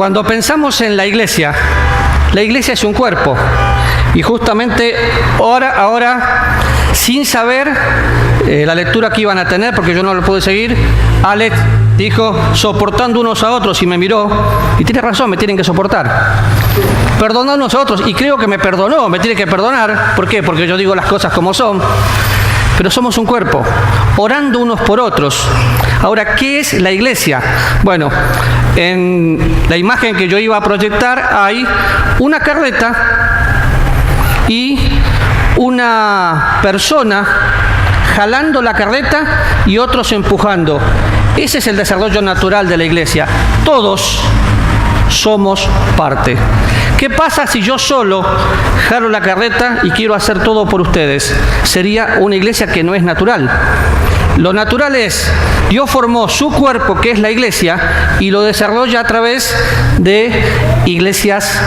Cuando pensamos en la iglesia es un cuerpo. Y justamente ahora sin saber la lectura que iban a tener, porque yo no lo pude seguir, Alex dijo, soportando unos a otros, y me miró, y tiene razón, me tienen que soportar. Perdonar unos a otros, y creo que me perdonó, me tiene que perdonar. ¿Por qué? Porque yo digo las cosas como son. Pero somos un cuerpo, orando unos por otros. Ahora, ¿qué es la iglesia? Bueno, en la imagen que yo iba a proyectar hay una carreta y una persona jalando la carreta y otros empujando. Ese es el desarrollo natural de la iglesia. Todos somos parte. ¿Qué pasa si yo solo jalo la carreta y quiero hacer todo por ustedes? Sería una iglesia que no es natural. Lo natural es, Dios formó su cuerpo, que es la iglesia, y lo desarrolla a través de iglesias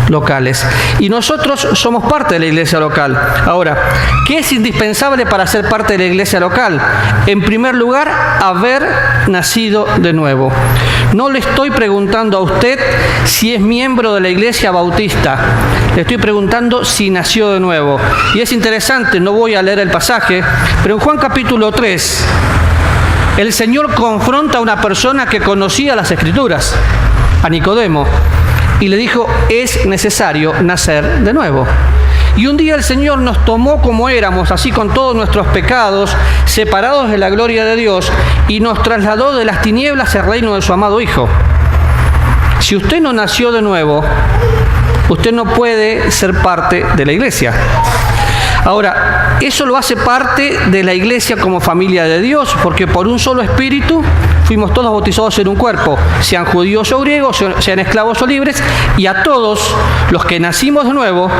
locales. Y nosotros somos parte de la iglesia local. Ahora, ¿qué es indispensable para ser parte de la iglesia local? En primer lugar, haber nacido de nuevo. No le estoy preguntando a usted si es miembro de la iglesia bautista. Le estoy preguntando si nació de nuevo. Y es interesante, no voy a leer el pasaje, pero en Juan capítulo 3, el Señor confronta a una persona que conocía las Escrituras, a Nicodemo, y le dijo, es necesario nacer de nuevo. Y un día el Señor nos tomó como éramos, así con todos nuestros pecados, separados de la gloria de Dios, y nos trasladó de las tinieblas al reino de su amado Hijo. Si usted no nació de nuevo, usted no puede ser parte de la iglesia. Ahora, eso lo hace parte de la iglesia como familia de Dios, porque por un solo espíritu fuimos todos bautizados en un cuerpo, sean judíos o griegos, sean esclavos o libres, y a todos los que nacimos de nuevo,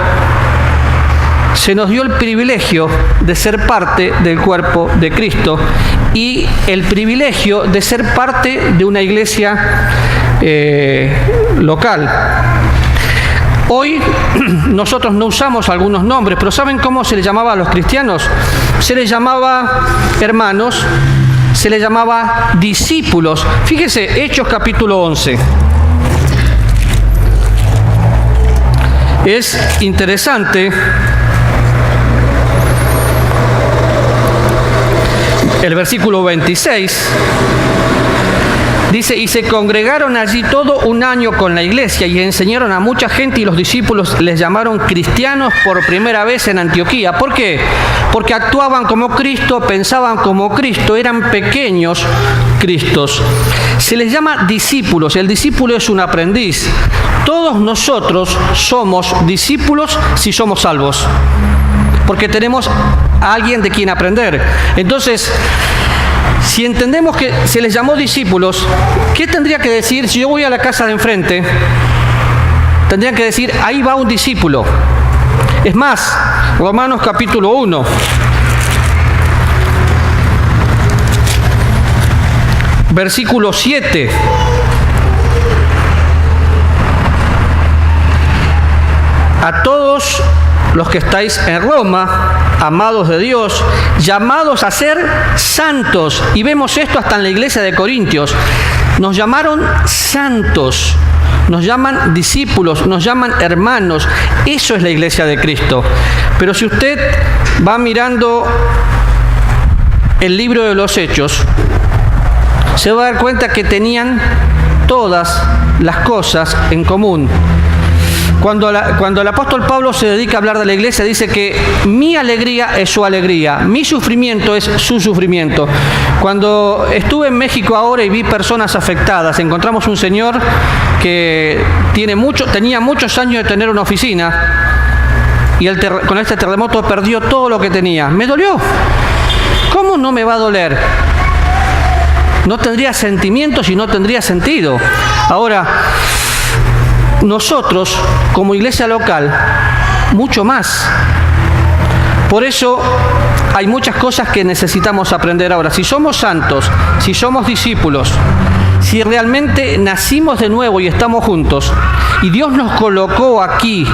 se nos dio el privilegio de ser parte del cuerpo de Cristo y el privilegio de ser parte de una iglesia local. Hoy nosotros no usamos algunos nombres, pero ¿saben cómo se les llamaba a los cristianos? Se les llamaba hermanos, se les llamaba discípulos. Fíjese, Hechos capítulo 11. Es interesante. El versículo 26 dice, y se congregaron allí todo un año con la iglesia y enseñaron a mucha gente, y los discípulos les llamaron cristianos por primera vez en Antioquía. ¿Por qué? Porque actuaban como Cristo, pensaban como Cristo, eran pequeños Cristos. Se les llama discípulos, el discípulo es un aprendiz. Todos nosotros somos discípulos si somos salvos, porque tenemos a alguien de quien aprender. Entonces, si entendemos que se les llamó discípulos, ¿qué tendría que decir si yo voy a la casa de enfrente? Tendrían que decir, ahí va un discípulo. Es más, Romanos capítulo 1. Versículo 7. A todos los que estáis en Roma, amados de Dios, llamados a ser santos. Y vemos esto hasta en la iglesia de Corintios. Nos llamaron santos, nos llaman discípulos, nos llaman hermanos. Eso es la iglesia de Cristo. Pero si usted va mirando el libro de los Hechos, se va a dar cuenta que tenían todas las cosas en común. Cuando el apóstol Pablo se dedica a hablar de la iglesia, dice que mi alegría es su alegría, mi sufrimiento es su sufrimiento. Cuando estuve en México ahora y vi personas afectadas, encontramos un señor que tenía muchos años de tener una oficina y con este terremoto perdió todo lo que tenía. Me dolió. ¿Cómo no me va a doler? No tendría sentimientos y no tendría sentido. Ahora, nosotros, como iglesia local, mucho más. Por eso hay muchas cosas que necesitamos aprender ahora. Si somos santos, si somos discípulos, si realmente nacimos de nuevo y estamos juntos, y Dios nos colocó aquí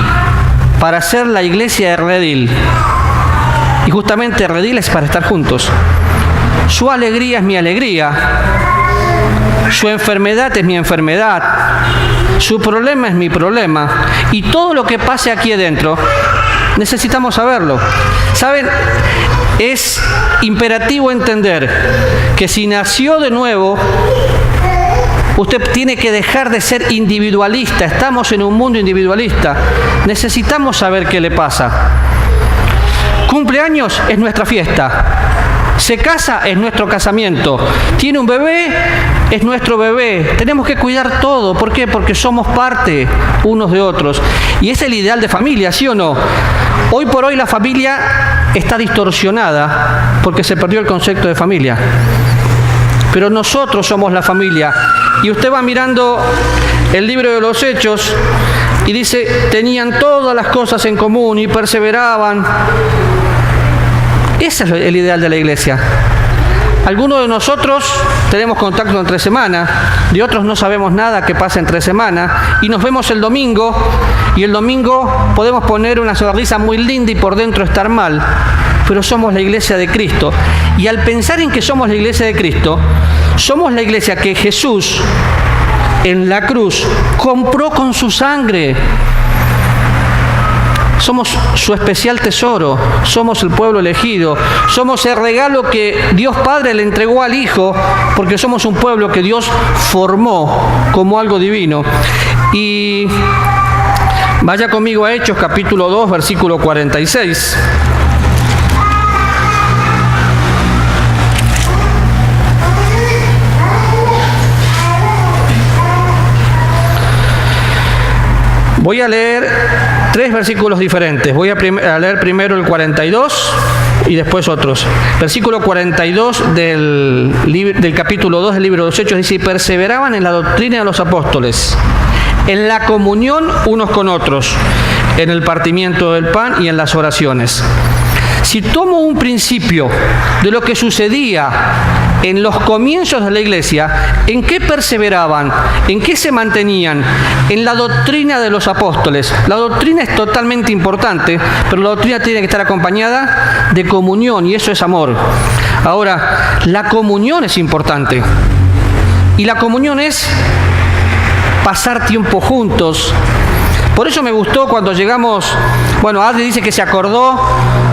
para ser la iglesia de Redil, y justamente Redil es para estar juntos. Su alegría es mi alegría, su enfermedad es mi enfermedad, Su problema es mi problema. Y todo lo que pase aquí adentro, necesitamos saberlo. ¿Saben? Es imperativo entender que si nació de nuevo, usted tiene que dejar de ser individualista. Estamos en un mundo individualista. Necesitamos saber qué le pasa. Cumpleaños es nuestra fiesta. Se casa, es nuestro casamiento. Tiene un bebé, es nuestro bebé. Tenemos que cuidar todo. ¿Por qué? Porque somos parte unos de otros. Y es el ideal de familia, ¿sí o no? Hoy por hoy la familia está distorsionada porque se perdió el concepto de familia. Pero nosotros somos la familia. Y usted va mirando el libro de los Hechos y dice, tenían todas las cosas en común y perseveraban. Ese es el ideal de la iglesia. Algunos de nosotros tenemos contacto entre semana, de otros no sabemos nada que pasa entre semana, y nos vemos el domingo, y el domingo podemos poner una sonrisa muy linda y por dentro estar mal, pero somos la iglesia de Cristo. Y al pensar en que somos la iglesia de Cristo, somos la iglesia que Jesús en la cruz compró con su sangre. Somos su especial tesoro, somos el pueblo elegido, somos el regalo que Dios Padre le entregó al Hijo, porque somos un pueblo que Dios formó como algo divino. Y vaya conmigo a Hechos capítulo 2, versículo 46. Voy a leer 3 versículos diferentes. Voy a leer primero el 42 y después otros. Versículo 42 del capítulo 2 del libro de los Hechos dice, perseveraban en la doctrina de los apóstoles, en la comunión unos con otros, en el partimiento del pan y en las oraciones. Si tomo un principio de lo que sucedía en los comienzos de la iglesia, ¿en qué perseveraban? ¿En qué se mantenían? En la doctrina de los apóstoles. La doctrina es totalmente importante, pero la doctrina tiene que estar acompañada de comunión, y eso es amor. Ahora, la comunión es importante. Y la comunión es pasar tiempo juntos. Por eso me gustó cuando llegamos, bueno, Adri dice que se acordó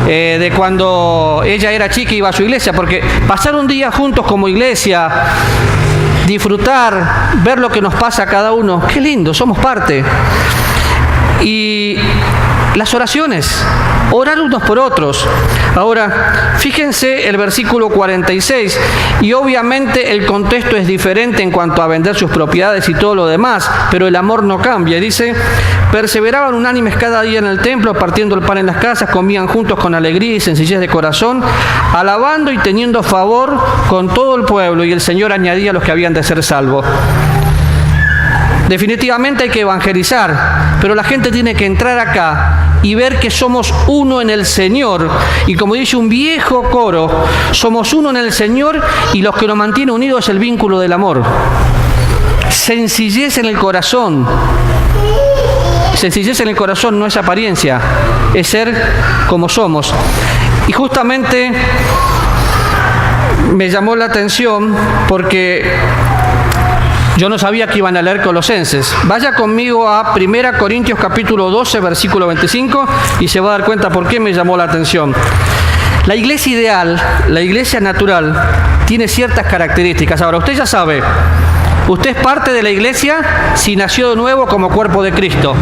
de cuando ella era chica y iba a su iglesia, porque pasar un día juntos como iglesia, disfrutar, ver lo que nos pasa a cada uno, qué lindo, somos parte. Y las oraciones, orar unos por otros. Ahora, fíjense el versículo 46, y obviamente el contexto es diferente en cuanto a vender sus propiedades y todo lo demás, pero el amor no cambia. Dice, perseveraban unánimes cada día en el templo, partiendo el pan en las casas, comían juntos con alegría y sencillez de corazón, alabando y teniendo favor con todo el pueblo, y el Señor añadía a los que habían de ser salvos. Definitivamente hay que evangelizar, pero la gente tiene que entrar acá y ver que somos uno en el Señor. Y como dice un viejo coro, somos uno en el Señor, y lo que nos mantiene unidos es el vínculo del amor. Sencillez en el corazón. Sencillez en el corazón no es apariencia, es ser como somos. Y justamente me llamó la atención porque yo no sabía que iban a leer Colosenses. Vaya conmigo a 1 Corintios capítulo 12, versículo 25, y se va a dar cuenta por qué me llamó la atención. La iglesia ideal, la iglesia natural, tiene ciertas características. Ahora, usted ya sabe, usted es parte de la iglesia si nació de nuevo como cuerpo de Cristo.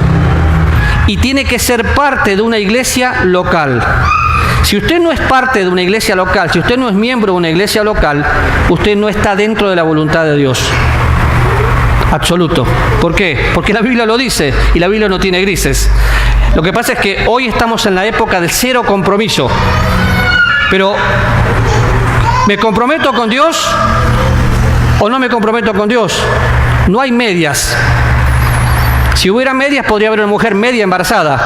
Y tiene que ser parte de una iglesia local. Si usted no es parte de una iglesia local, si usted no es miembro de una iglesia local, usted no está dentro de la voluntad de Dios. Absoluto. ¿Por qué? Porque la Biblia lo dice, y la Biblia no tiene grises. Lo que pasa es que hoy estamos en la época del cero compromiso. Pero, ¿me comprometo con Dios o no me comprometo con Dios? No hay medias. Si hubiera medias, podría haber una mujer media embarazada.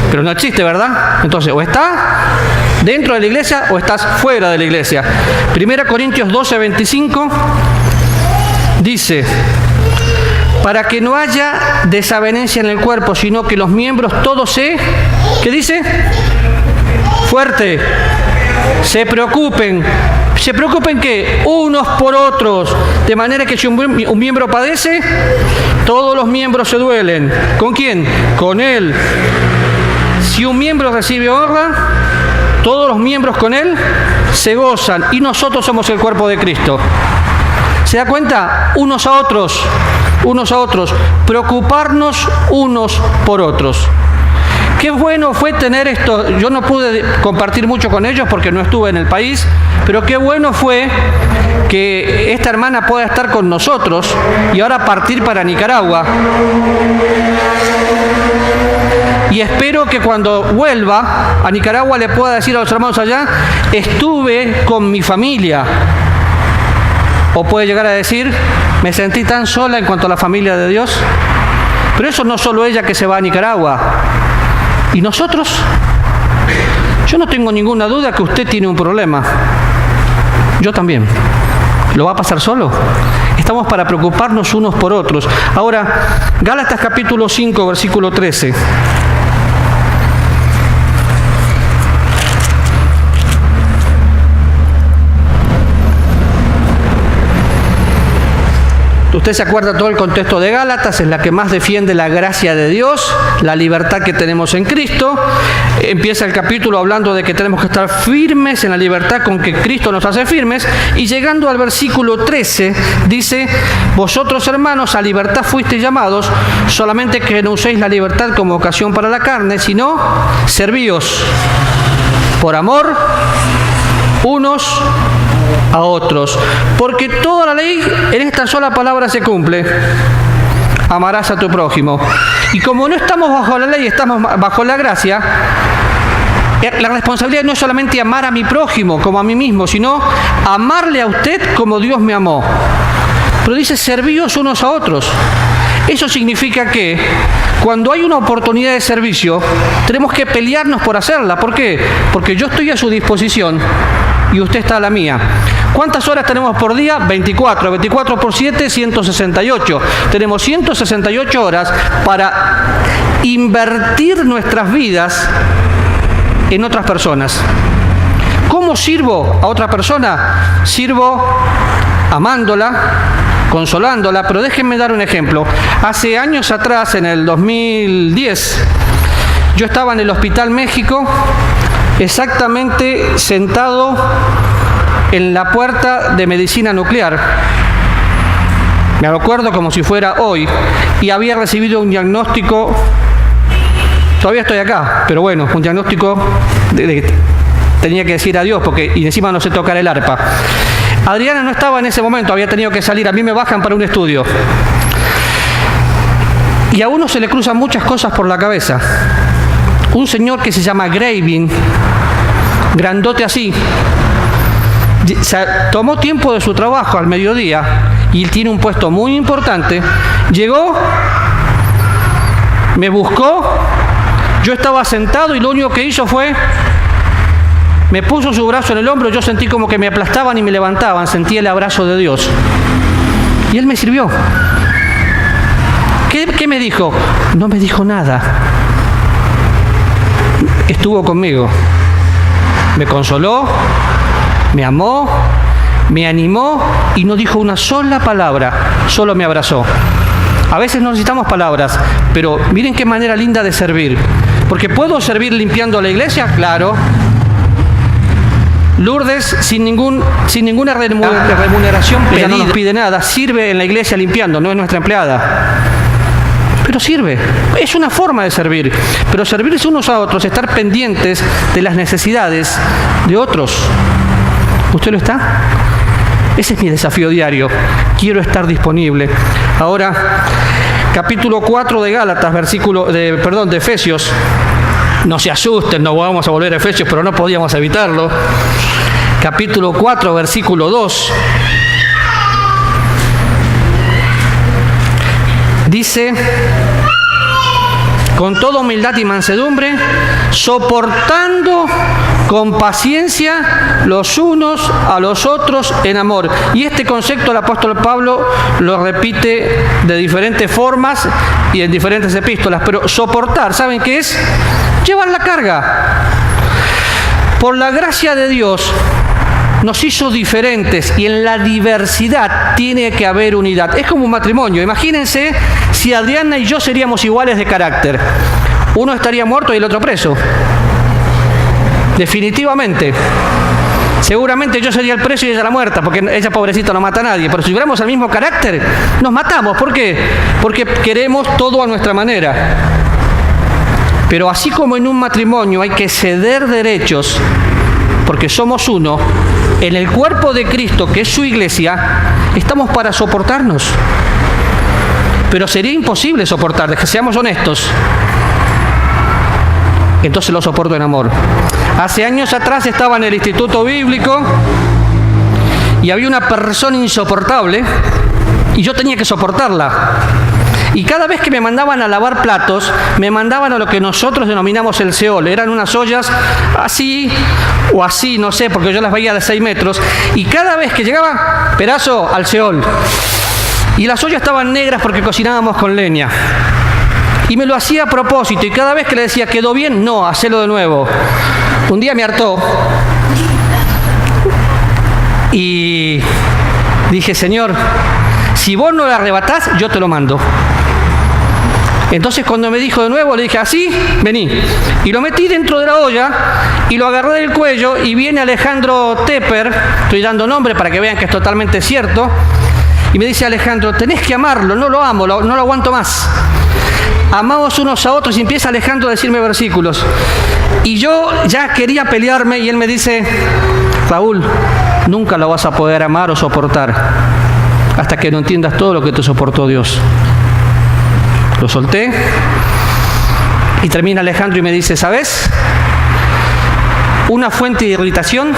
Pero no existe, ¿verdad? Entonces, o está dentro de la iglesia o estás fuera de la iglesia. 1 Corintios 12, 25 dice, para que no haya desavenencia en el cuerpo, sino que los miembros todos ¿qué dice? Fuerte, se preocupen Se preocupen que unos por otros, de manera que si un miembro padece, todos los miembros se duelen. ¿Con quién? Con él. Si un miembro recibe honra, todos los miembros con él se gozan, y nosotros somos el cuerpo de Cristo. ¿Se da cuenta? Unos a otros, preocuparnos unos por otros. Qué bueno fue tener esto. Yo no pude compartir mucho con ellos porque no estuve en el país, pero qué bueno fue que esta hermana pueda estar con nosotros y ahora partir para Nicaragua. Y espero que cuando vuelva a Nicaragua le pueda decir a los hermanos allá, estuve con mi familia. O puede llegar a decir, me sentí tan sola en cuanto a la familia de Dios. Pero eso no solo ella que se va a Nicaragua. ¿Y nosotros? Yo no tengo ninguna duda que usted tiene un problema. Yo también. ¿Lo va a pasar solo? Estamos para preocuparnos unos por otros. Ahora, Gálatas capítulo 5, versículo 13. Usted se acuerda todo el contexto de Gálatas, es la que más defiende la gracia de Dios, la libertad que tenemos en Cristo. Empieza el capítulo hablando de que tenemos que estar firmes en la libertad con que Cristo nos hace firmes, y llegando al versículo 13 dice, vosotros hermanos a libertad fuisteis llamados, solamente que no uséis la libertad como ocasión para la carne, sino servíos por amor unos a otros, porque toda la ley en esta sola palabra se cumple: amarás a tu prójimo. Y como no estamos bajo la ley, estamos bajo la gracia, la responsabilidad no es solamente amar a mi prójimo como a mí mismo, sino amarle a usted como Dios me amó. Pero dice, servíos unos a otros. Eso significa que cuando hay una oportunidad de servicio, tenemos que pelearnos por hacerla. ¿Por qué? Porque yo estoy a su disposición y usted está a la mía. ¿Cuántas horas tenemos por día? 24. 24 por 7, 168. Tenemos 168 horas para invertir nuestras vidas en otras personas. ¿Cómo sirvo a otra persona? Sirvo amándola, consolándola, pero déjenme dar un ejemplo. Hace años atrás, en el 2010, yo estaba en el Hospital México, exactamente sentado en la puerta de medicina nuclear. Me acuerdo como si fuera hoy, y había recibido un diagnóstico, todavía estoy acá, pero bueno, un diagnóstico tenía que decir adiós, porque y encima no sé tocar el arpa. Adriana no estaba en ese momento, había tenido que salir, a mí me bajan para un estudio. Y a uno se le cruzan muchas cosas por la cabeza. Un señor que se llama Gravin, grandote así, tomó tiempo de su trabajo al mediodía, y él tiene un puesto muy importante, llegó, me buscó, yo estaba sentado y lo único que hizo fue, me puso su brazo en el hombro, yo sentí como que me aplastaban y me levantaban, sentí el abrazo de Dios. Y él me sirvió. ¿Qué me dijo? No me dijo nada. Estuvo conmigo. Me consoló, me amó, me animó y no dijo una sola palabra, solo me abrazó. A veces no necesitamos palabras, pero miren qué manera linda de servir. Porque ¿puedo servir limpiando la iglesia? Claro. Lourdes, sin ninguna remuneración pedida, ella no nos pide nada, sirve en la iglesia limpiando, no es nuestra empleada. Pero sirve, es una forma de servir. Pero servirse unos a otros, estar pendientes de las necesidades de otros. ¿Usted lo está? Ese es mi desafío diario. Quiero estar disponible. Ahora, capítulo 4 de Gálatas, de Efesios. No se asusten, no vamos a volver a Efesios, pero no podíamos evitarlo. Capítulo 4, versículo 2. Dice, con toda humildad y mansedumbre, soportando con paciencia los unos a los otros en amor. Y este concepto el apóstol Pablo lo repite de diferentes formas y en diferentes epístolas. Pero soportar, ¿saben qué es? Llevar la carga. Por la gracia de Dios, nos hizo diferentes y en la diversidad tiene que haber unidad. Es como un matrimonio. Imagínense si Adriana y yo seríamos iguales de carácter. Uno estaría muerto y el otro preso. Definitivamente. Seguramente yo sería el preso y ella la muerta, porque ella pobrecita no mata a nadie. Pero si tuviéramos el mismo carácter, nos matamos. ¿Por qué? Porque queremos todo a nuestra manera. Pero así como en un matrimonio hay que ceder derechos, porque somos uno, en el cuerpo de Cristo, que es su iglesia, estamos para soportarnos. Pero sería imposible soportar, que seamos honestos. Entonces lo soporto en amor. Hace años atrás estaba en el Instituto Bíblico y había una persona insoportable y yo tenía que soportarla. Y cada vez que me mandaban a lavar platos, me mandaban a lo que nosotros denominamos el Seol. Eran unas ollas así o así, no sé, porque yo las veía de 6 metros. Y cada vez que llegaba, pedazo al Seol. Y las ollas estaban negras porque cocinábamos con leña. Y me lo hacía a propósito. Y cada vez que le decía, ¿quedó bien? No, hacelo de nuevo. Un día me hartó. Y dije, Señor, si vos no lo arrebatás, yo te lo mando. Entonces cuando me dijo de nuevo, le dije, así, vení. Y lo metí dentro de la olla y lo agarré del cuello y viene Alejandro Tepper, estoy dando nombre para que vean que es totalmente cierto, y me dice, Alejandro, tenés que amarlo, no lo amo, no lo aguanto más. Amamos unos a otros y empieza Alejandro a decirme versículos. Y yo ya quería pelearme y él me dice, Raúl, nunca lo vas a poder amar o soportar hasta que no entiendas todo lo que te soportó Dios. Lo solté y termina Alejandro y me dice, ¿sabes? Una fuente de irritación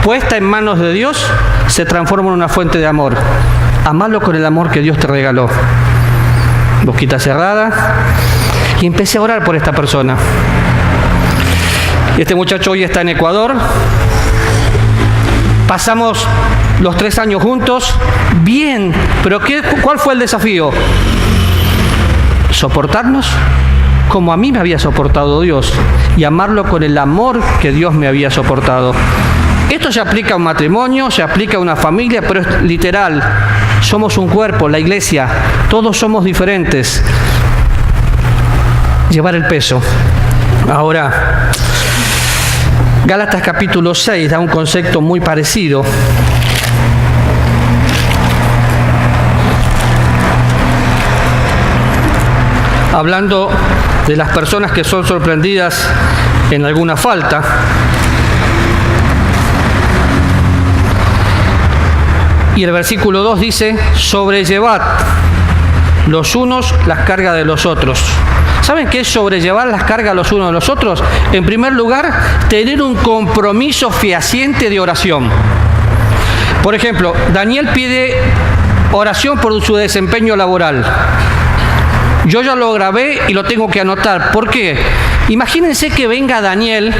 puesta en manos de Dios se transforma en una fuente de amor. Amalo con el amor que Dios te regaló. Boquita cerrada. Y empecé a orar por esta persona. Este muchacho hoy está en Ecuador. Pasamos los 3 años juntos. Bien, pero ¿cuál fue el desafío? Soportarnos como a mí me había soportado Dios y amarlo con el amor que Dios me había soportado. Esto se aplica a un matrimonio, se aplica a una familia, pero es literal. Somos un cuerpo, la iglesia, todos somos diferentes. Llevar el peso. Ahora, Gálatas capítulo 6 da un concepto muy parecido. Hablando de las personas que son sorprendidas en alguna falta. Y el versículo 2 dice, sobrellevad los unos las cargas de los otros. ¿Saben qué es sobrellevar las cargas los unos de los otros? En primer lugar, tener un compromiso fehaciente de oración. Por ejemplo, Daniel pide oración por su desempeño laboral. Yo ya lo grabé y lo tengo que anotar. ¿Por qué? Imagínense que venga Daniel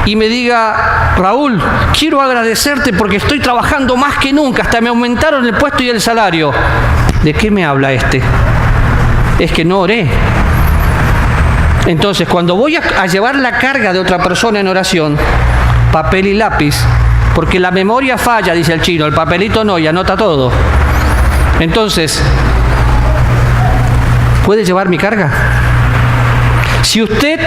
y me diga, Raúl, quiero agradecerte porque estoy trabajando más que nunca, hasta me aumentaron el puesto y el salario. ¿De qué me habla este? Es que no oré. Entonces, cuando voy a llevar la carga de otra persona en oración, papel y lápiz, porque la memoria falla, dice el chino, el papelito no, y anota todo. Entonces, ¿puede llevar mi carga? Si usted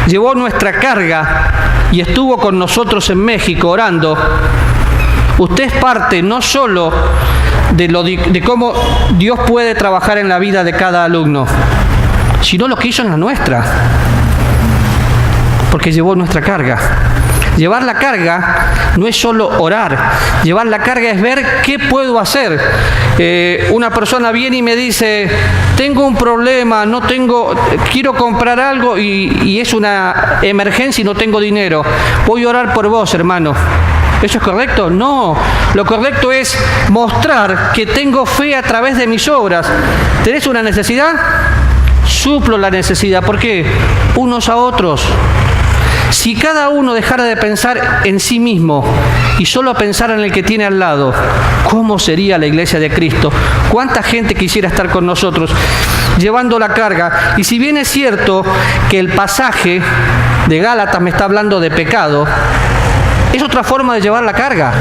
llevó nuestra carga y estuvo con nosotros en México orando, usted es parte no solo de cómo Dios puede trabajar en la vida de cada alumno, sino lo que hizo en la nuestra, porque llevó nuestra carga. Llevar la carga no es solo orar, llevar la carga es ver qué puedo hacer. Una persona viene y me dice, tengo un problema, quiero comprar algo y es una emergencia y no tengo dinero. Voy a orar por vos, hermano. ¿Eso es correcto? No. Lo correcto es mostrar que tengo fe a través de mis obras. ¿Tenés una necesidad? Suplo la necesidad. ¿Por qué? Unos a otros. Si cada uno dejara de pensar en sí mismo y solo pensar en el que tiene al lado, ¿cómo sería la iglesia de Cristo? ¿Cuánta gente quisiera estar con nosotros llevando la carga? Y si bien es cierto que el pasaje de Gálatas me está hablando de pecado, Es otra forma de llevar la carga.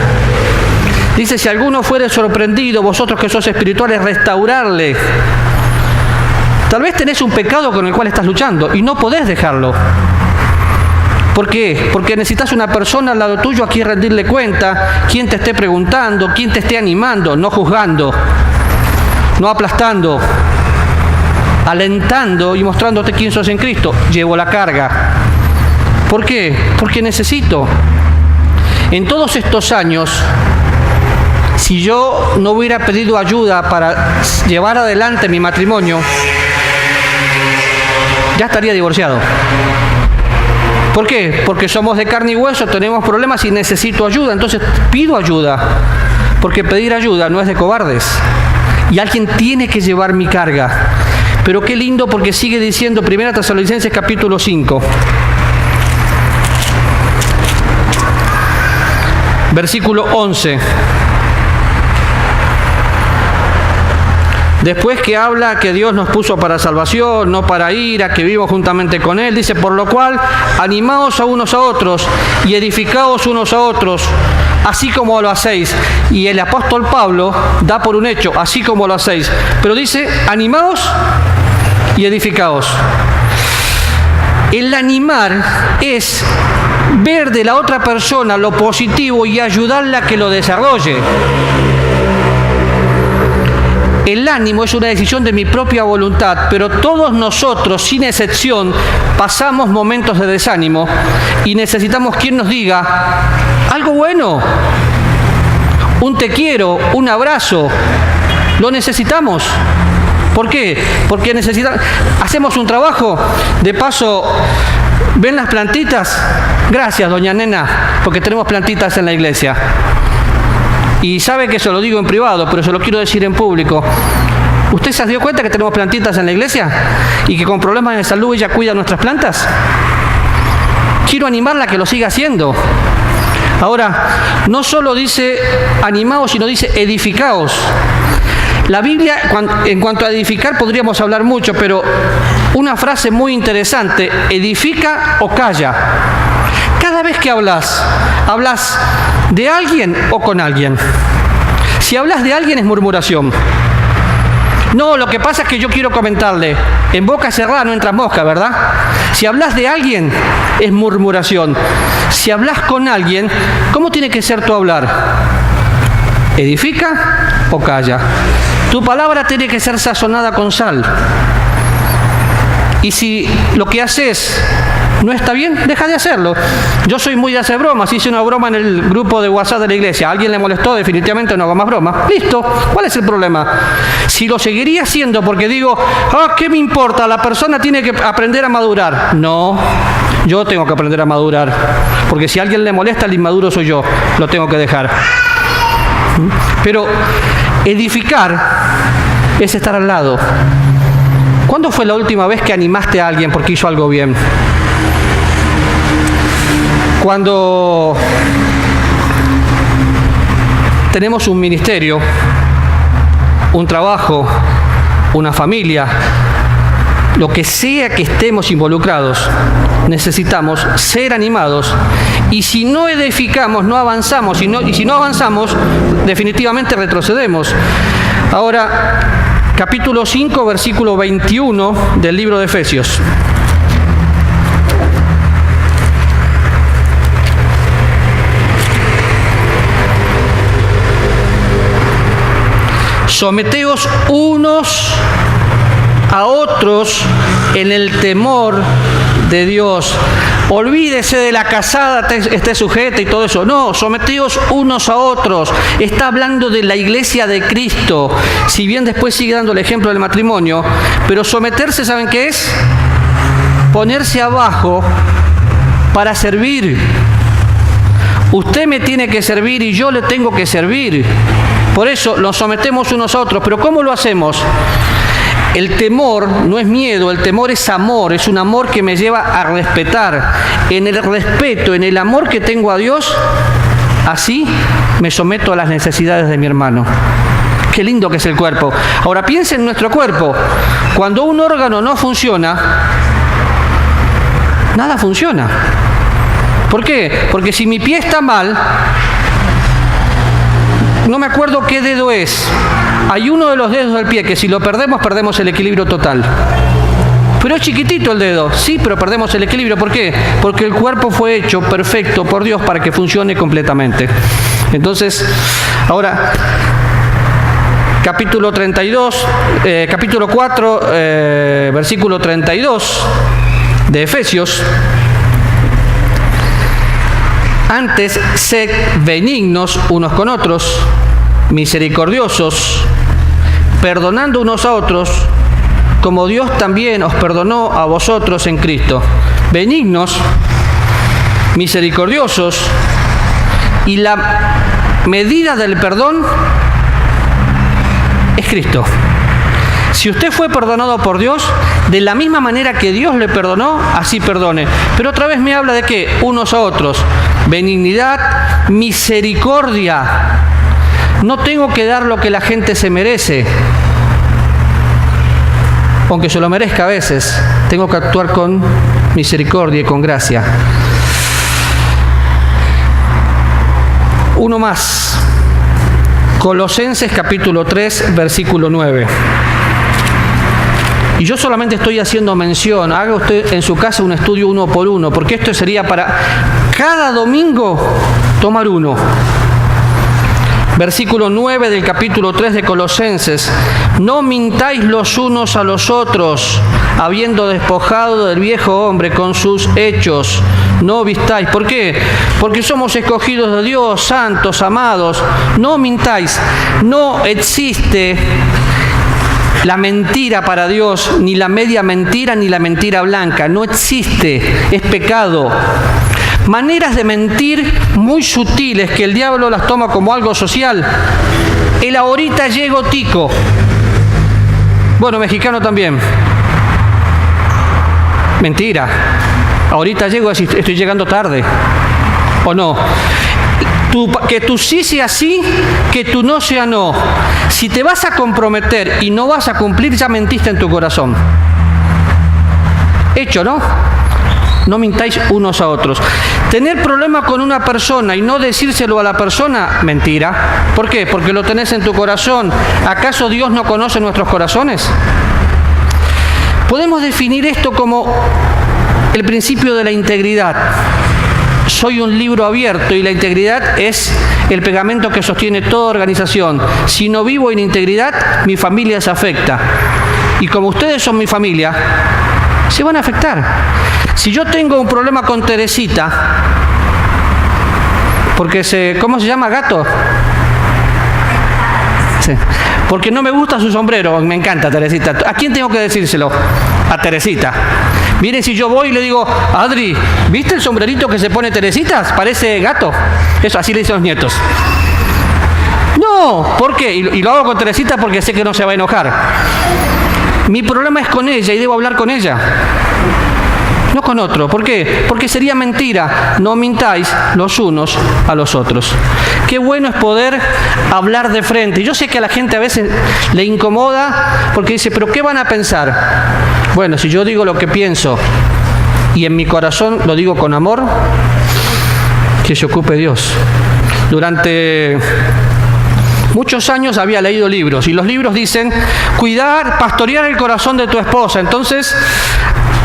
Dice, si alguno fuere sorprendido, vosotros que sois espirituales, restaurarle. Tal vez tenés un pecado con el cual estás luchando y no podés dejarlo. ¿Por qué? Porque necesitas una persona al lado tuyo a quien rendirle cuenta, quien te esté preguntando, quien te esté animando, no juzgando, no aplastando, alentando y mostrándote quién sos en Cristo. Llevo la carga. ¿Por qué? Porque necesito. En todos estos años, si yo no hubiera pedido ayuda para llevar adelante mi matrimonio, ya estaría divorciado. ¿Por qué? Porque somos de carne y hueso, tenemos problemas y necesito ayuda. Entonces pido ayuda, porque pedir ayuda no es de cobardes. Y alguien tiene que llevar mi carga. Pero qué lindo, porque sigue diciendo 1 Tesalonicenses capítulo 5. Versículo 11. Después que habla que Dios nos puso para salvación, no para ira, que vivimos juntamente con Él, dice, por lo cual, animaos a unos a otros y edificaos unos a otros, así como lo hacéis. Y el apóstol Pablo da por un hecho, así como lo hacéis. Pero dice, animaos y edificaos. El animar es ver de la otra persona lo positivo y ayudarla a que lo desarrolle. El ánimo es una decisión de mi propia voluntad, pero todos nosotros, sin excepción, pasamos momentos de desánimo y necesitamos quien nos diga algo bueno, un te quiero, un abrazo. Lo necesitamos. ¿Por qué? Porque hacemos un trabajo, de paso, ¿ven las plantitas? Gracias, doña Nena, porque tenemos plantitas en la iglesia. Y sabe que se lo digo en privado, pero se lo quiero decir en público. ¿Usted se dio cuenta que tenemos plantitas en la iglesia? Y que con problemas de salud ella cuida nuestras plantas. Quiero animarla a que lo siga haciendo. Ahora, no solo dice animaos, sino dice edificaos. La Biblia, en cuanto a edificar, podríamos hablar mucho, pero una frase muy interesante, edifica o calla. Cada vez que hablas de alguien o con alguien. Si hablas de alguien es murmuración. No, lo que pasa es que yo quiero comentarle, en boca cerrada no entras mosca, ¿verdad? Si hablas de alguien es murmuración. Si hablas con alguien, ¿cómo tiene que ser tu hablar? ¿Edifica o calla? Tu palabra tiene que ser sazonada con sal. Y si lo que haces no está bien, deja de hacerlo. Yo soy muy de hacer bromas. Hice una broma en el grupo de WhatsApp de la iglesia. ¿A alguien le molestó? Definitivamente no hago más bromas. Listo. ¿Cuál es el problema? Si lo seguiría haciendo porque digo, ¿qué me importa? La persona tiene que aprender a madurar. No, yo tengo que aprender a madurar. Porque si a alguien le molesta, el inmaduro soy yo. Lo tengo que dejar. Pero edificar es estar al lado. ¿Cuándo fue la última vez que animaste a alguien porque hizo algo bien? Cuando tenemos un ministerio, un trabajo, una familia, lo que sea que estemos involucrados, necesitamos ser animados. Y si no edificamos, no avanzamos. Y si no avanzamos, definitivamente retrocedemos. Ahora, capítulo 5, versículo 21 del libro de Efesios. Someteos unos a otros en el temor de Dios. Olvídese de la casada, esté sujeta y todo eso. No, someteos unos a otros. Está hablando de la iglesia de Cristo. Si bien después sigue dando el ejemplo del matrimonio, pero someterse, ¿saben qué es? Ponerse abajo para servir. Usted me tiene que servir y yo le tengo que servir. Por eso nos sometemos unos a otros. ¿Pero cómo lo hacemos? El temor no es miedo, el temor es amor, es un amor que me lleva a respetar. En el respeto, en el amor que tengo a Dios, así me someto a las necesidades de mi hermano. Qué lindo que es el cuerpo. Ahora piensa en nuestro cuerpo. Cuando un órgano no funciona, nada funciona. ¿Por qué? Porque si mi pie está mal, no me acuerdo qué dedo es. Hay uno de los dedos del pie que si lo perdemos, perdemos el equilibrio total. Pero es chiquitito el dedo, sí, pero perdemos el equilibrio. ¿Por qué? Porque el cuerpo fue hecho perfecto por Dios para que funcione completamente. Entonces, ahora, capítulo 4, versículo 32 de Efesios. Antes, sed benignos unos con otros, misericordiosos, perdonando unos a otros, como Dios también os perdonó a vosotros en Cristo. Benignos, misericordiosos, y la medida del perdón es Cristo. Si usted fue perdonado por Dios, de la misma manera que Dios le perdonó, así perdone. Pero otra vez me habla de qué, unos a otros. Benignidad, misericordia. No tengo que dar lo que la gente se merece, aunque se lo merezca a veces. Tengo que actuar con misericordia y con gracia. Uno más. Colosenses capítulo 3, versículo 9. Y yo solamente estoy haciendo mención, haga usted en su casa un estudio uno por uno, porque esto sería para cada domingo tomar uno. Versículo 9 del capítulo 3 de Colosenses. No mintáis los unos a los otros, habiendo despojado del viejo hombre con sus hechos. No vistáis. ¿Por qué? Porque somos escogidos de Dios, santos, amados. No mintáis. No existe la mentira para Dios, ni la media mentira, ni la mentira blanca. No existe. Es pecado. Maneras de mentir muy sutiles que el diablo las toma como algo social. El ahorita llego tico. Bueno, mexicano también. Mentira. Ahorita llego, estoy llegando tarde. ¿O no? Que tu sí sea sí, que tu no sea no. Si te vas a comprometer y no vas a cumplir, ya mentiste en tu corazón. Hecho, ¿no? No mintáis unos a otros. Tener problema con una persona y no decírselo a la persona, mentira. ¿Por qué? Porque lo tenés en tu corazón. ¿Acaso Dios no conoce nuestros corazones? Podemos definir esto como el principio de la integridad. Soy un libro abierto y la integridad es el pegamento que sostiene toda organización. Si no vivo en integridad, mi familia se afecta. Y como ustedes son mi familia, se van a afectar. Si yo tengo un problema con Teresita, porque ¿cómo se llama? ¿Gato? Sí. Porque no me gusta su sombrero, me encanta Teresita. ¿A quién tengo que decírselo? A Teresita. Miren, si yo voy y le digo, Adri, ¿viste el sombrerito que se pone Teresita? Parece gato. Eso, así le dicen los nietos. No, ¿por qué? Y lo hago con Teresita porque sé que no se va a enojar. Mi problema es con ella y debo hablar con ella. No con otro. ¿Por qué? Porque sería mentira. No mintáis los unos a los otros. Qué bueno es poder hablar de frente. Yo sé que a la gente a veces le incomoda porque dice, ¿pero qué van a pensar? Bueno, si yo digo lo que pienso y en mi corazón lo digo con amor, que se ocupe Dios. Durante muchos años había leído libros y los libros dicen pastorear el corazón de tu esposa. Entonces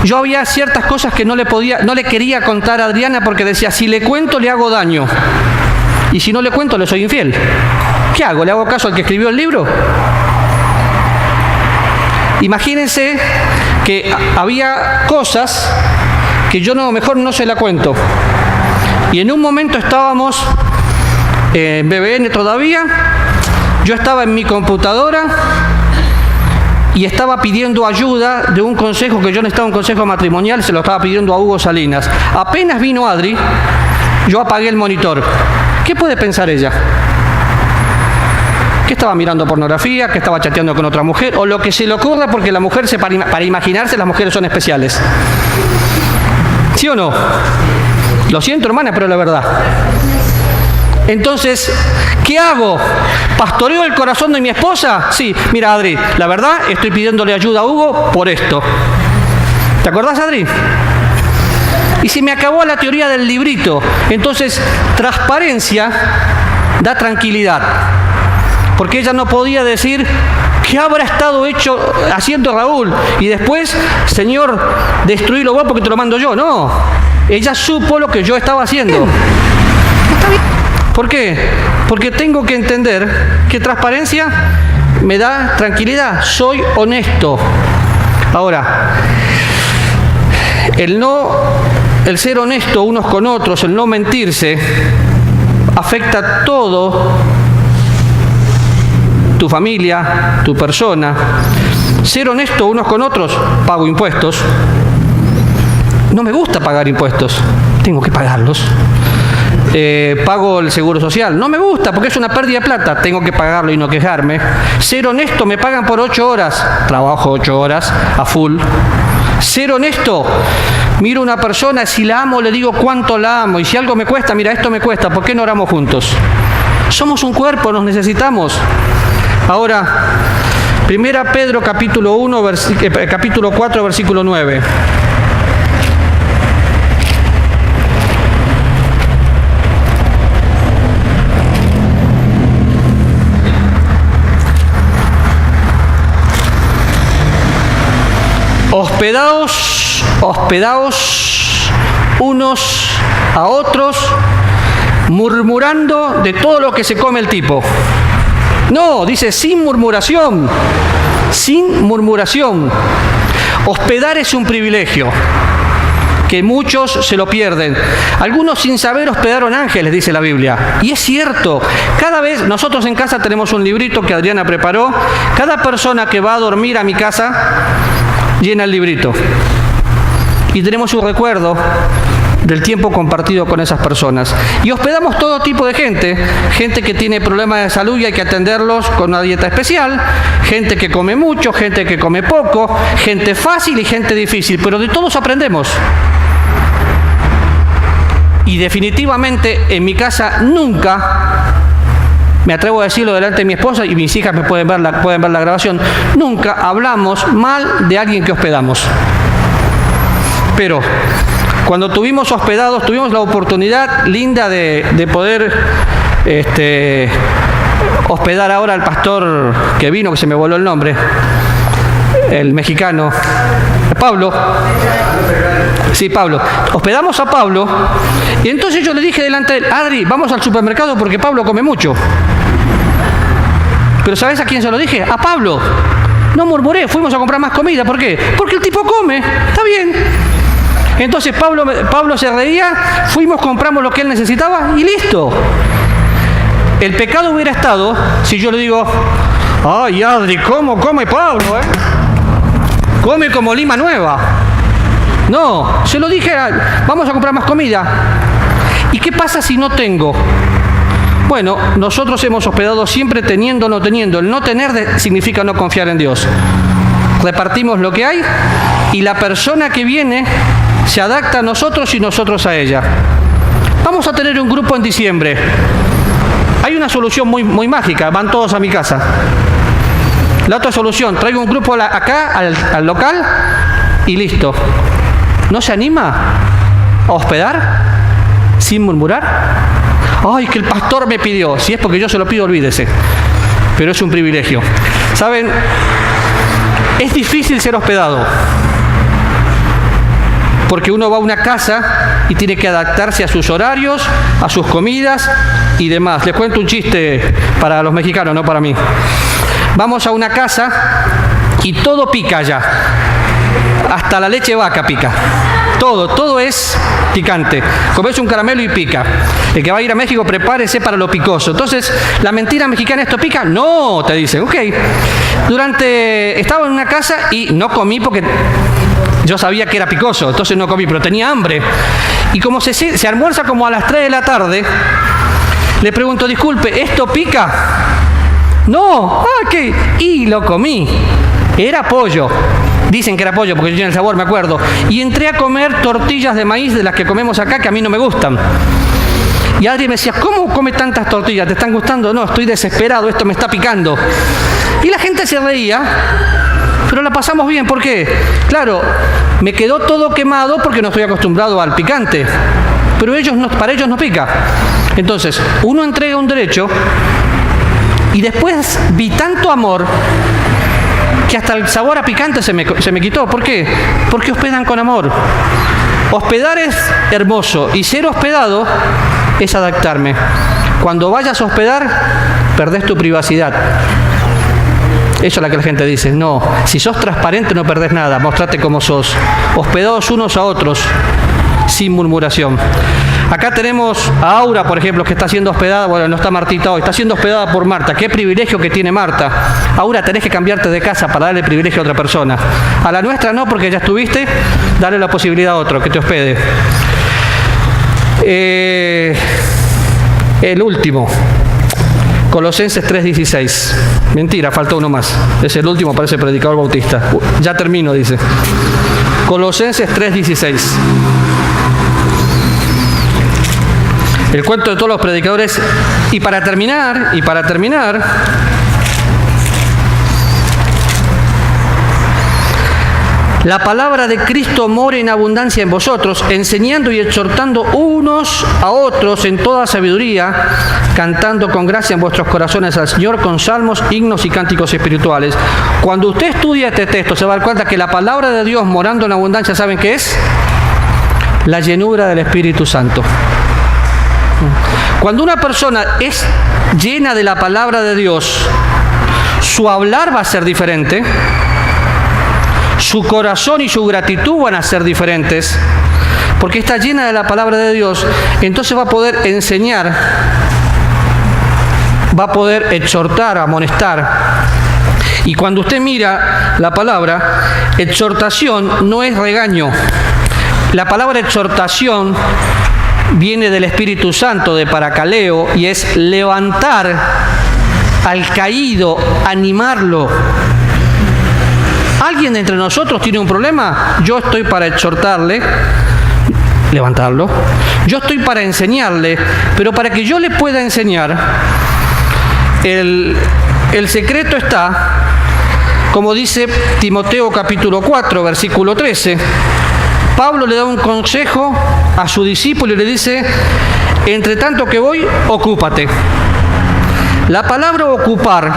yo había ciertas cosas que no le quería contar a Adriana porque decía, si le cuento le hago daño y si no le cuento le soy infiel. ¿Qué hago? ¿Le hago caso al que escribió el libro? Imagínense que había cosas que yo mejor no se la cuento. Y en un momento estábamos en BBN todavía, yo estaba en mi computadora y estaba pidiendo ayuda de un consejo, que yo necesitaba un consejo matrimonial, se lo estaba pidiendo a Hugo Salinas. Apenas vino Adri, yo apagué el monitor. ¿Qué puede pensar ella? Que estaba mirando pornografía, que estaba chateando con otra mujer, o lo que se le ocurra, porque la mujer, para imaginarse, las mujeres son especiales. ¿Sí o no? Lo siento, hermana, pero es la verdad. Entonces, ¿qué hago? ¿Pastoreo el corazón de mi esposa? Sí, mira, Adri, la verdad, estoy pidiéndole ayuda a Hugo por esto. ¿Te acordás, Adri? y se me acabó la teoría del librito. Entonces, transparencia da tranquilidad. Porque ella no podía decir, ¿qué habrá estado haciendo Raúl? Y después, Señor, destruílo vos porque te lo mando yo. No, ella supo lo que yo estaba haciendo. ¿Por qué? Porque tengo que entender que transparencia me da tranquilidad. Soy honesto. Ahora, el ser honesto unos con otros, el no mentirse, afecta todo, tu familia, tu persona. Ser honesto unos con otros, pago impuestos. No me gusta pagar impuestos, tengo que pagarlos. Pago el seguro social, no me gusta porque es una pérdida de plata, tengo que pagarlo y no quejarme. Ser honesto, me pagan por 8 horas, trabajo 8 horas a full. Ser honesto, miro a una persona, si la amo le digo cuánto la amo, y si algo me cuesta, mira, esto me cuesta, ¿por qué no oramos juntos? Somos un cuerpo, nos necesitamos. Ahora, 1 Pedro capítulo 4, versículo 9. Hospedaos unos a otros, murmurando de todo lo que se come el tipo. No, dice sin murmuración, sin murmuración. Hospedar es un privilegio, que muchos se lo pierden. Algunos sin saber hospedaron ángeles, dice la Biblia. Y es cierto, cada vez, nosotros en casa tenemos un librito que Adriana preparó, cada persona que va a dormir a mi casa llena el librito. Y tenemos un recuerdo del tiempo compartido con esas personas. Y hospedamos todo tipo de gente que tiene problemas de salud y hay que atenderlos con una dieta especial, gente que come mucho, gente que come poco, gente fácil y gente difícil, pero de todos aprendemos. Y definitivamente en mi casa nunca, me atrevo a decirlo delante de mi esposa y mis hijas pueden ver la grabación, nunca hablamos mal de alguien que hospedamos. Pero cuando tuvimos hospedados, tuvimos la oportunidad linda de poder hospedar ahora al pastor que vino, que se me voló el nombre, el mexicano, Pablo. Sí, Pablo. Hospedamos a Pablo y entonces yo le dije delante de él, Adri, vamos al supermercado porque Pablo come mucho. Pero ¿sabes a quién se lo dije? A Pablo. No murmuré, fuimos a comprar más comida. ¿Por qué? Porque el tipo come, está bien. Entonces Pablo se reía, fuimos, compramos lo que él necesitaba y listo. El pecado hubiera estado si yo le digo, ay Adri, ¿cómo come Pablo? Come como lima nueva. No, se lo dije, vamos a comprar más comida. ¿Y qué pasa si no tengo? Bueno, nosotros hemos hospedado siempre teniendo o no teniendo. El no tener significa no confiar en Dios. Repartimos lo que hay y la persona que viene se adapta a nosotros y nosotros a ella. Vamos a tener un grupo en diciembre. Hay una solución muy mágica, van todos a mi casa. La otra solución, traigo un grupo acá al local y listo. ¿No se anima a hospedar sin murmurar? Ay, que el pastor me pidió. Si es porque yo se lo pido, olvídese. Pero es un privilegio. ¿Saben? Es difícil ser hospedado. Porque uno va a una casa y tiene que adaptarse a sus horarios, a sus comidas y demás. Les cuento un chiste para los mexicanos, no para mí. Vamos a una casa y todo pica ya. Hasta la leche vaca pica. Todo es picante. Comes un caramelo y pica. El que va a ir a México, prepárese para lo picoso. Entonces, ¿la mentira mexicana esto pica? No, te dicen. Ok. Estaba en una casa y no comí porque yo sabía que era picoso, entonces no comí, pero tenía hambre. Y como se almuerza como a las 3 de la tarde, le pregunto, disculpe, ¿esto pica? No, ¿qué? Y lo comí. Era pollo. Dicen que era pollo porque yo en el sabor me acuerdo. Y entré a comer tortillas de maíz de las que comemos acá, que a mí no me gustan. Y Adri me decía, ¿cómo come tantas tortillas? ¿Te están gustando? No, estoy desesperado, esto me está picando. Y la gente se reía. pero la pasamos bien. ¿Por qué? Claro, me quedó todo quemado porque no estoy acostumbrado al picante, pero para ellos no pica. Entonces, uno entrega un derecho y después vi tanto amor que hasta el sabor a picante se me quitó. ¿Por qué? Porque hospedan con amor. Hospedar es hermoso y ser hospedado es adaptarme. Cuando vayas a hospedar, perdés tu privacidad. Eso es lo que la gente dice. No, si sos transparente no perdés nada, mostrate como sos. Hospedados unos a otros, sin murmuración. Acá tenemos a Aura, por ejemplo, que está siendo hospedada, bueno, no está Martita hoy, está siendo hospedada por Marta. Qué privilegio que tiene Marta. Aura, tenés que cambiarte de casa para darle privilegio a otra persona. A la nuestra no, porque ya estuviste, dale la posibilidad a otro que te hospede. El último, Colosenses 3:16. Mentira, falta uno más. Es el último, parece predicador bautista. Ya termino, dice. Colosenses 3:16. El cuento de todos los predicadores. Y para terminar, la palabra de Cristo mora en abundancia en vosotros, enseñando y exhortando unos a otros en toda sabiduría, cantando con gracia en vuestros corazones al Señor con salmos, himnos y cánticos espirituales. Cuando usted estudia este texto, se va a dar cuenta que la palabra de Dios morando en abundancia, ¿saben qué es? La llenura del Espíritu Santo. Cuando una persona es llena de la palabra de Dios, su hablar va a ser diferente, su corazón y su gratitud van a ser diferentes, porque está llena de la palabra de Dios. Entonces va a poder enseñar, va a poder exhortar, amonestar. Y cuando usted mira la palabra, exhortación no es regaño. La palabra exhortación viene del Espíritu Santo, de paracaleo, y es levantar al caído, animarlo. ¿Alguien de entre nosotros tiene un problema? Yo estoy para exhortarle, levantarlo. Yo estoy para enseñarle, pero para que yo le pueda enseñar, el secreto está, como dice Timoteo capítulo 4, versículo 13. Pablo le da un consejo a su discípulo y le dice: entre tanto que voy, ocúpate. La palabra ocupar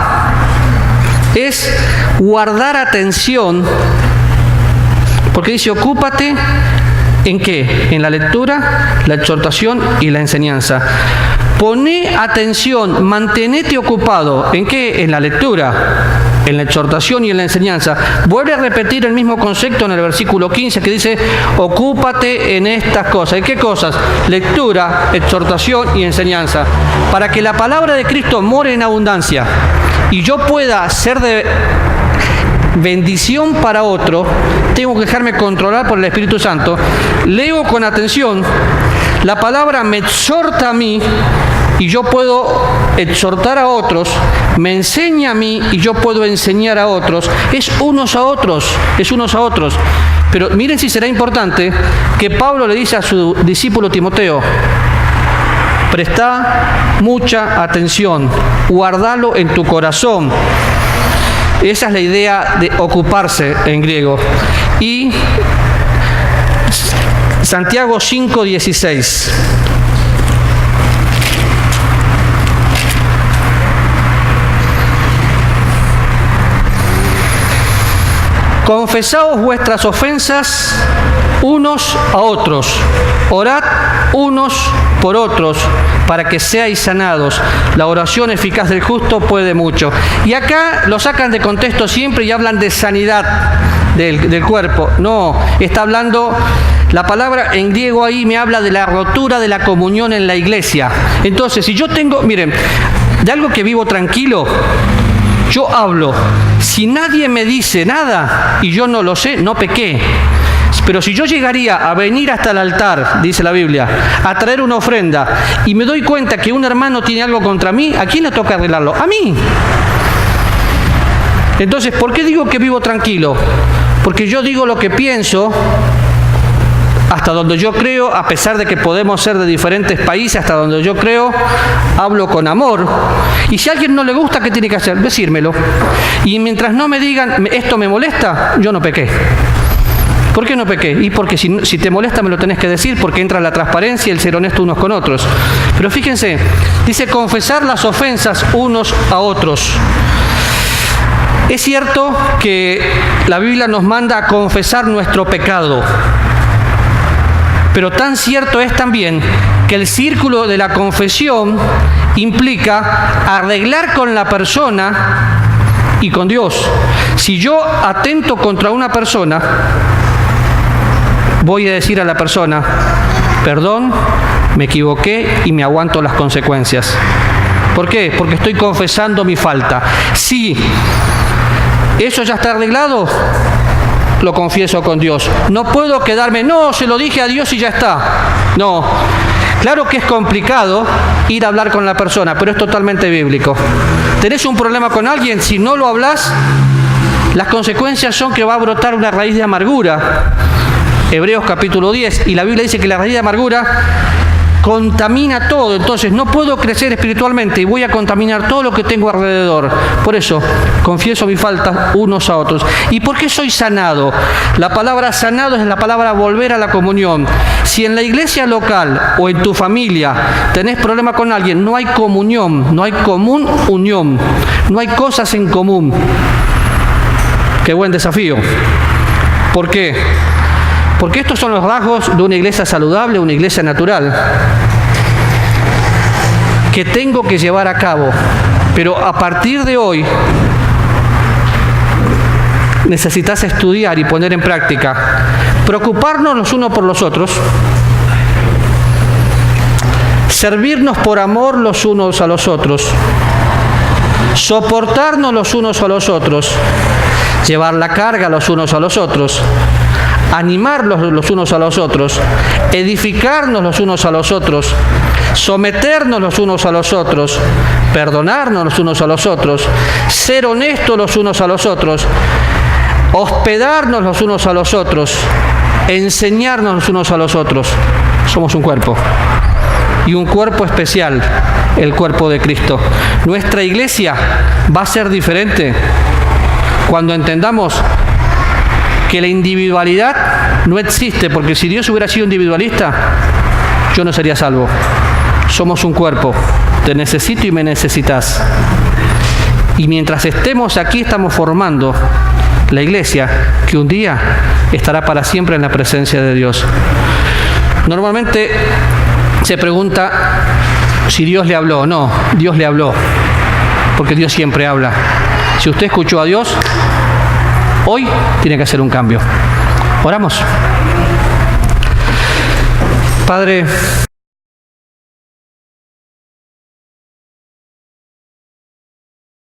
es guardar atención, porque dice ocúpate ¿en qué? En la lectura, la exhortación y la enseñanza. Poné atención, mantenete ocupado. ¿En qué? En la lectura, en la exhortación y en la enseñanza. Vuelve a repetir el mismo concepto en el versículo 15 que dice: ocúpate en estas cosas. ¿En qué cosas? Lectura, exhortación y enseñanza. Para que la palabra de Cristo more en abundancia y yo pueda ser de bendición para otro, tengo que dejarme controlar por el Espíritu Santo. Leo con atención, la palabra me exhorta a mí y yo puedo exhortar a otros, me enseña a mí y yo puedo enseñar a otros. Es unos a otros. Pero miren si será importante que Pablo le dice a su discípulo Timoteo: presta mucha atención, guardalo en tu corazón. Esa es la idea de ocuparse en griego. Y Santiago 5:16. Confesaos vuestras ofensas unos a otros, orad unos por otros, para que seáis sanados. La oración eficaz del justo puede mucho. Y acá lo sacan de contexto siempre y hablan de sanidad del cuerpo. No, está hablando, la palabra en griego ahí me habla de la rotura de la comunión en la iglesia. Entonces, si yo tengo, miren, de algo que vivo tranquilo, yo hablo. Si nadie me dice nada y yo no lo sé, no pequé. Pero si yo llegaría a venir hasta el altar, dice la Biblia, a traer una ofrenda y me doy cuenta que un hermano tiene algo contra mí, ¿a quién le toca arreglarlo? A mí. Entonces, ¿por qué digo que vivo tranquilo? Porque yo digo lo que pienso, hasta donde yo creo, a pesar de que podemos ser de diferentes países, hasta donde yo creo, hablo con amor. Y si a alguien no le gusta, ¿qué tiene que hacer? Decírmelo. Y mientras no me digan, esto me molesta, yo no pequé. ¿Por qué no pequé? Y porque si te molesta me lo tenés que decir, porque entra la transparencia y el ser honesto unos con otros. Pero fíjense, dice confesar las ofensas unos a otros. Es cierto que la Biblia nos manda a confesar nuestro pecado, pero tan cierto es también que el círculo de la confesión implica arreglar con la persona y con Dios. Si yo atento contra una persona, voy a decir a la persona, perdón, me equivoqué y me aguanto las consecuencias. ¿Por qué? Porque estoy confesando mi falta. Si eso ya está arreglado, lo confieso con Dios. No puedo quedarme, no, se lo dije a Dios y ya está. No. Claro que es complicado ir a hablar con la persona, pero es totalmente bíblico. ¿Tenés un problema con alguien? Si no lo hablas, las consecuencias son que va a brotar una raíz de amargura. Hebreos capítulo 10, y la Biblia dice que la raíz de amargura contamina todo. Entonces no puedo crecer espiritualmente y voy a contaminar todo lo que tengo alrededor. Por eso confieso mis faltas unos a otros. ¿Y por qué soy sanado? La palabra sanado es la palabra volver a la comunión. Si en la iglesia local o en tu familia tenés problema con alguien, no hay comunión, no hay común unión, no hay cosas en común. Qué buen desafío. ¿Por qué? Porque estos son los rasgos de una iglesia saludable, una iglesia natural, que tengo que llevar a cabo. Pero a partir de hoy necesitas estudiar y poner en práctica. Preocuparnos los unos por los otros. Servirnos por amor los unos a los otros. Soportarnos los unos a los otros. Llevar la carga los unos a los otros. Animarlos los unos a los otros, edificarnos los unos a los otros, someternos los unos a los otros, perdonarnos los unos a los otros, ser honestos los unos a los otros, hospedarnos los unos a los otros, enseñarnos los unos a los otros. Somos un cuerpo, y un cuerpo especial, el cuerpo de Cristo. Nuestra iglesia va a ser diferente cuando entendamos que la individualidad no existe, porque si Dios hubiera sido individualista, yo no sería salvo. Somos un cuerpo, te necesito y me necesitas. Y mientras estemos aquí, estamos formando la iglesia que un día estará para siempre en la presencia de Dios. Normalmente se pregunta si Dios le habló o no. Dios le habló, porque Dios siempre habla. Si usted escuchó a Dios, hoy tiene que hacer un cambio. Oramos. Padre,